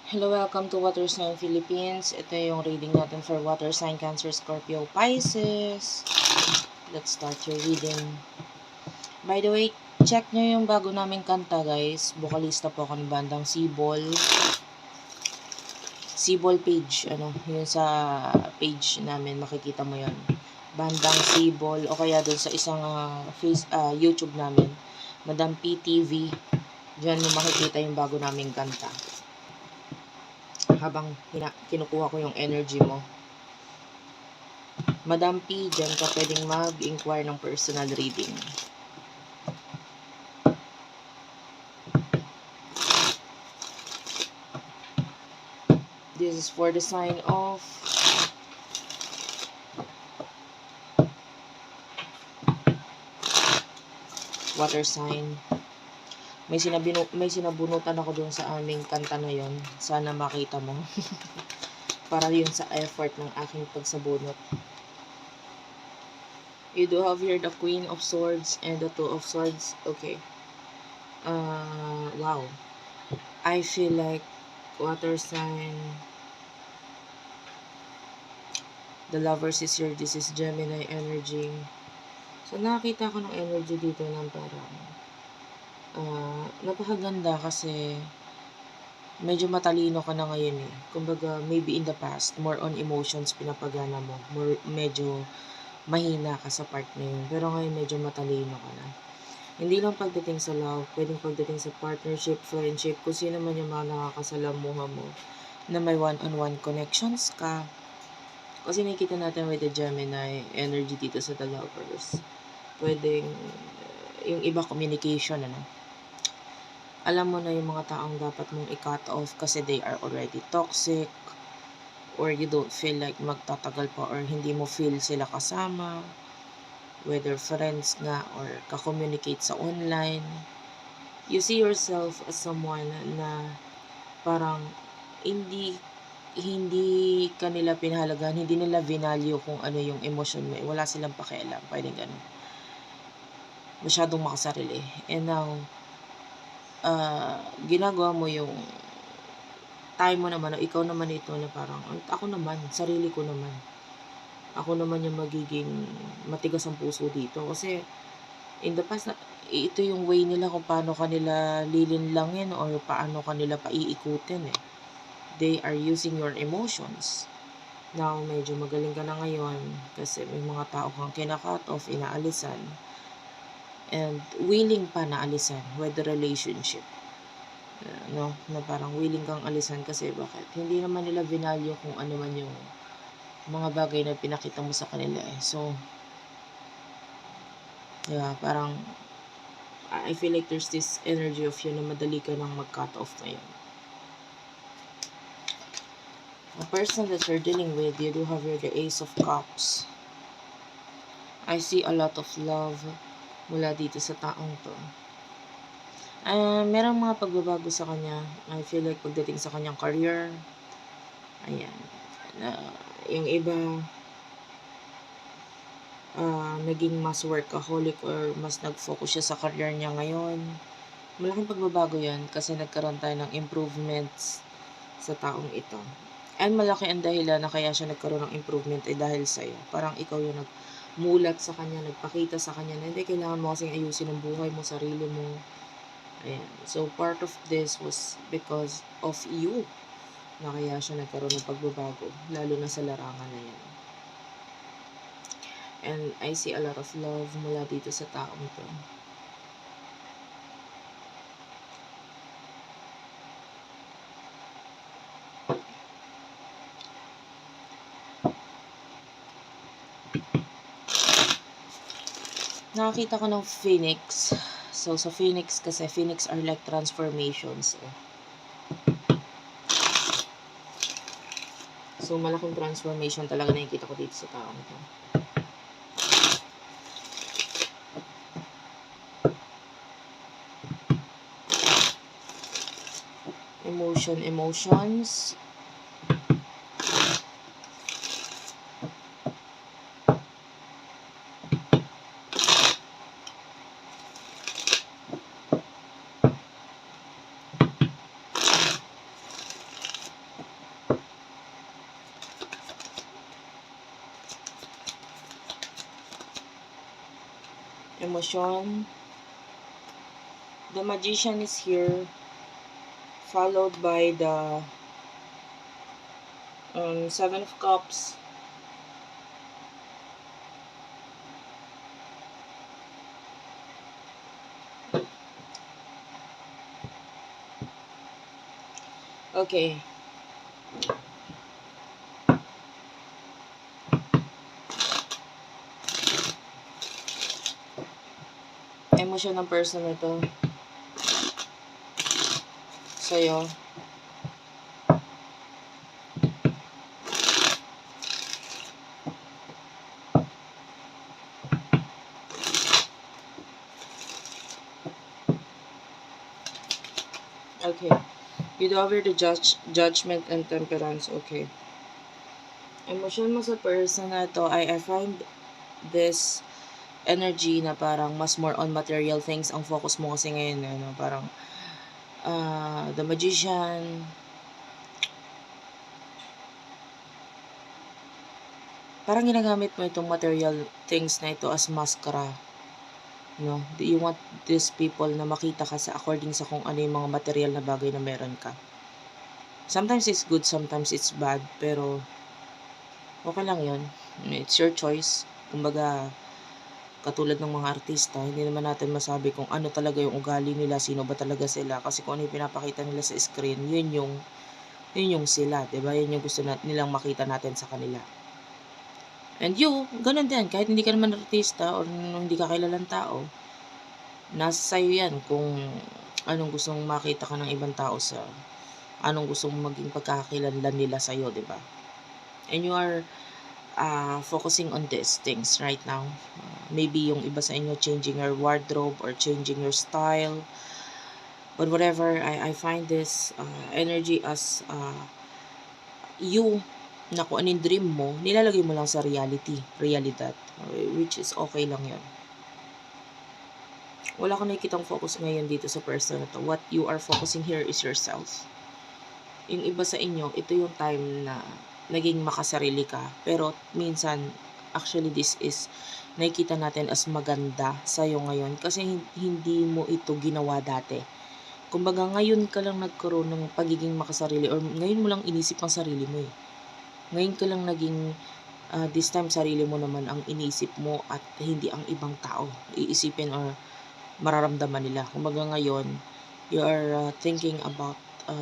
Hello, welcome to Water Sign Philippines. Ito yung reading natin for Water Sign, Cancer, Scorpio, Pisces. Let's start your reading. By the way, check nyo yung bago naming kanta, guys. Vocalista po ako ng bandang Sibol. Sibol page, yun sa page namin, makikita mo yun. Bandang Sibol, o kaya dun sa isang YouTube namin, Madam PTV. Diyan mo makikita yung bago naming kanta. Habang kinukuha ko yung energy mo. Madam P, dyan ka pwedeng mag-inquire ng personal reading. This is for the sign of water sign. May sinabunutan ako dun sa aming kanta na yon. Sana makita mo. Para yun sa effort ng aking pagsabunot. You do have here the Queen of Swords and the Two of Swords. Okay. Wow. I feel like water sign. The Lovers is here. This is Gemini energy. So, nakakita ko ng energy dito ng parang napakaganda kasi medyo matalino ka na ngayon eh. Kumbaga, maybe in the past, more on emotions pinapagana mo. Medyo mahina ka sa part na yun. Pero ngayon, medyo matalino ka na. Hindi lang pagdating sa love, pwedeng pagdating sa partnership, friendship, kung sino man yung mga nakakasalamuha mo na may one-on-one connections ka. Kasi nakikita natin with the Gemini energy dito sa The Lovers. Pwedeng, yung iba communication, alam mo na yung mga taong dapat mong i-cut off kasi they are already toxic or you don't feel like magtatagal pa or hindi mo feel sila kasama, whether friends nga or ka-communicate sa online. You see yourself as someone na parang hindi kanila pinahalagan, hindi nila vinalue kung ano yung emotion mo. Wala silang pakialam, pwedeng ganun. Masyadong makasarili. And now, ginagawa mo yung time mo naman, o ikaw naman ito na parang, ako naman, sarili ko naman. Ako naman yung magiging matigas ang puso dito. Kasi, in the past, ito yung way nila kung paano kanila lilinlangin or paano kanila paiikutin eh. They are using your emotions. Now, medyo magaling ka na ngayon kasi may mga tao kang kinakat off, inaalisan. And willing pa na alisan with the relationship. Na parang willing kang alisan kasi bakit? Hindi naman nila vinalue kung ano man yung mga bagay na pinakita mo sa kanila eh. So, yeah, parang I feel like there's this energy of you na madali ka nang mag-cut off ngayon. The person that you're dealing with, you do have here the Ace of Cups. I see a lot of love mula dito sa taong to. Merong mga pagbabago sa kanya. I feel like pagdating sa kanyang career, ayan, yung iba naging mas workaholic or mas nag-focus siya sa career niya ngayon. Malaking pagbabago yan kasi nagkaroon tayo ng improvements sa taong ito. And malaki ang dahilan na kaya siya nagkaroon ng improvement ay dahil sa'yo. Parang ikaw yung nagmulat sa kanya, nagpakita sa kanya na hindi, kailangan mo kasing ayusin ang buhay mo, sarili mo. Ayan. So, part of this was because of you na kaya siya nagkaroon ng pagbabago, lalo na sa larangan na yan. And I see a lot of love mula dito sa taong to. Nakakita ko ng phoenix. So, sa phoenix kasi, phoenix are like transformations. So, malaking transformation talaga na nakikita ko dito sa taong to. Emotions. Emosyon. The Magician is here, followed by the Seven of Cups. Okay. Emosyon ng person na to sa'yo. Okay. You do over the judgment and temperance. Okay. Emosyon mo sa person na to, I find this energy na parang mas more on material things ang focus mo kasi ngayon. Ano, parang the Magician. Parang ginagamit mo itong material things na ito as maskara. No? Do you want these people na makita ka sa according sa kung ano yung mga material na bagay na meron ka? Sometimes it's good, sometimes it's bad, pero okay lang yun. It's your choice. Kumbaga, katulad ng mga artista, hindi naman natin masabi kung ano talaga yung ugali nila, sino ba talaga sila. Kasi kung ano yung pinapakita nila sa screen, yun yung sila, diba? Yun yung gusto nilang makita natin sa kanila. And you, ganun din. Kahit hindi ka naman artista or hindi ka kilalang tao, nasa sa'yo yan kung anong gustong makita ka ng ibang tao sa anong gustong maging pagkakakilanlan nila sa'yo, diba? And you are focusing on these things right now. Maybe yung iba sa inyo changing your wardrobe or changing your style. But whatever, I find this energy as you na kung anong dream mo, nilalagay mo lang sa realidad, which is okay lang yun. Wala kang nakikitang focus ngayon dito sa person na to. What you are focusing here is yourself. Yung iba sa inyo, ito yung time na naging makasarili ka. Pero minsan, actually this is nakikita natin as maganda sa'yo ngayon kasi hindi mo ito ginawa dati. Kumbaga ngayon ka lang nagkaroon ng pagiging makasarili or ngayon mo lang inisip ang sarili mo eh. Ngayon ka lang naging this time sarili mo naman ang inisip mo at hindi ang ibang tao iisipin or mararamdaman nila. Kumbaga ngayon, you are thinking about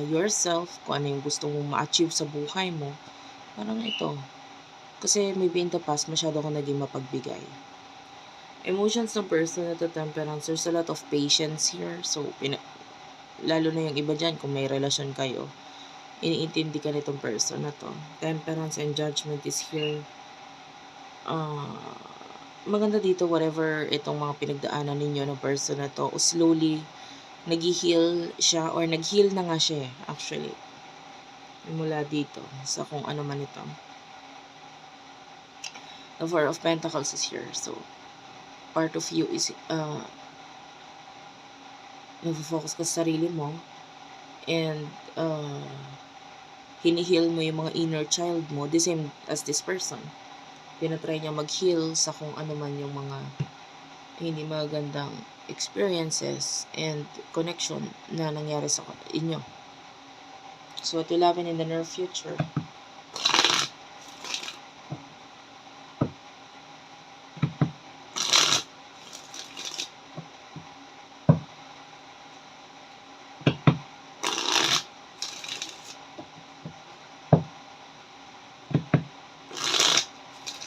yourself, kung ano yung gusto mong ma-achieve sa buhay mo. Parang ito. Kasi maybe in the past, masyado ko naging mapagbigay. Emotions ng person na to temperance, there's a lot of patience here. So, lalo na yung iba dyan, kung may relasyon kayo, iniintindi ka nitong person na to. Temperance and judgment is here. Maganda dito, whatever itong mga pinagdaanan ninyo ng person na to, slowly, nag-heal siya or nag-heal na nga siya actually mula dito sa kung ano man ito. The Four of Pentacles is here, so part of you is nag-focus ka sa sarili mo and hini-heal mo yung mga inner child mo, the same as this person. Pinatry niya mag-heal sa kung ano man yung mga hindi magandang experiences and connection na nangyari sa inyo. So, what will happen in the near future?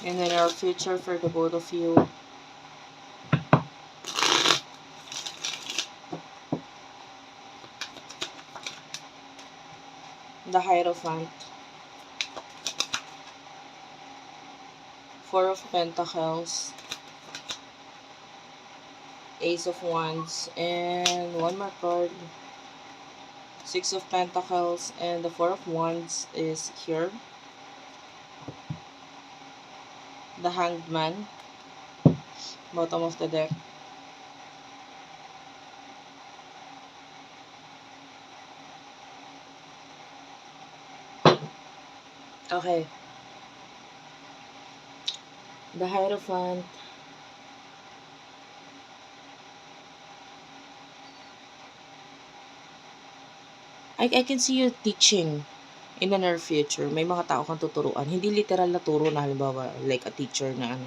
In the near future for the both of you. The Hierophant. Four of Pentacles. Ace of Wands. And one more card. Six of Pentacles. And the Four of Wands is here. The Hanged Man. Bottom of the deck. Okay. The Hierophant. I can see you teaching in the near future. May mga tao kang tuturuan. Hindi literal na turo na halimbawa like a teacher na ano.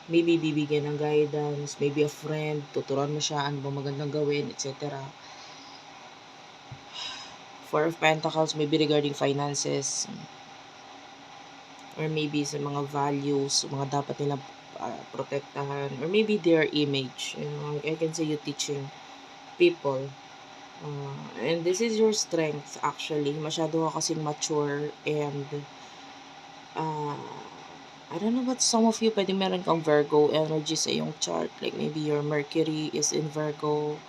Maybe bibigyan ng guidance, maybe a friend, tuturuan mo siya ano ba magandang gawin, etc. Four of Pentacles, maybe regarding finances, or maybe sa mga values, mga dapat nilang protektahan, or maybe their image. You know, I can say you teaching people. And this is your strength actually. Masyado ka kasing mature and I don't know, but some of you pwede meron kang Virgo energy sa iyong chart. Like maybe your Mercury is in Virgo,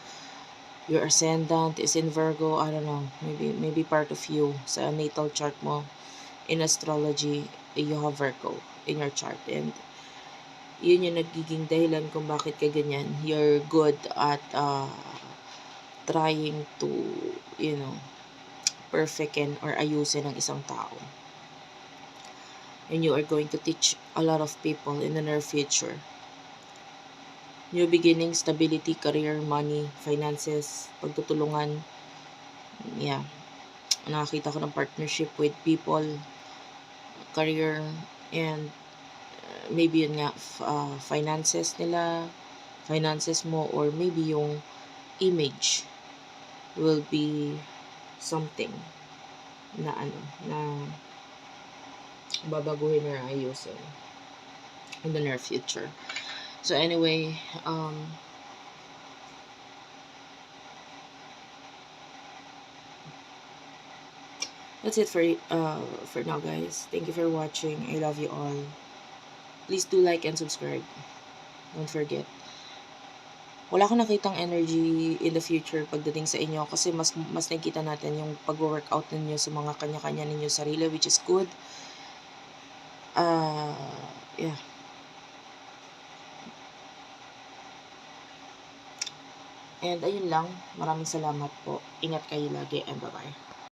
your ascendant is in Virgo. I don't know. Maybe part of you sa natal chart mo in astrology, you have Virgo in your chart. And yun yung nagiging dahilan kung bakit ka ganyan. You're good at trying to, you know, perfectin or ayusin ang isang tao. And you are going to teach a lot of people in the near future. New beginning, stability, career, money, finances, pagtutulungan. Yeah. Nakakita ko ng partnership with people, career, and maybe yun nga, finances nila, finances mo, or maybe yung image will be something na ano, na babaguhin or ayusin in the near future. So anyway, that's it for now, guys. Thank you for watching. I love you all. Please do like and subscribe. Don't forget. Wala akong nakitang energy in the future pagdating sa inyo kasi mas nakikita natin yung pag-workout ninyo sa mga kanya-kanya ninyo sarili, which is good. Yeah. And ayun lang. Maraming salamat po. Ingat kayo lagi and bye-bye.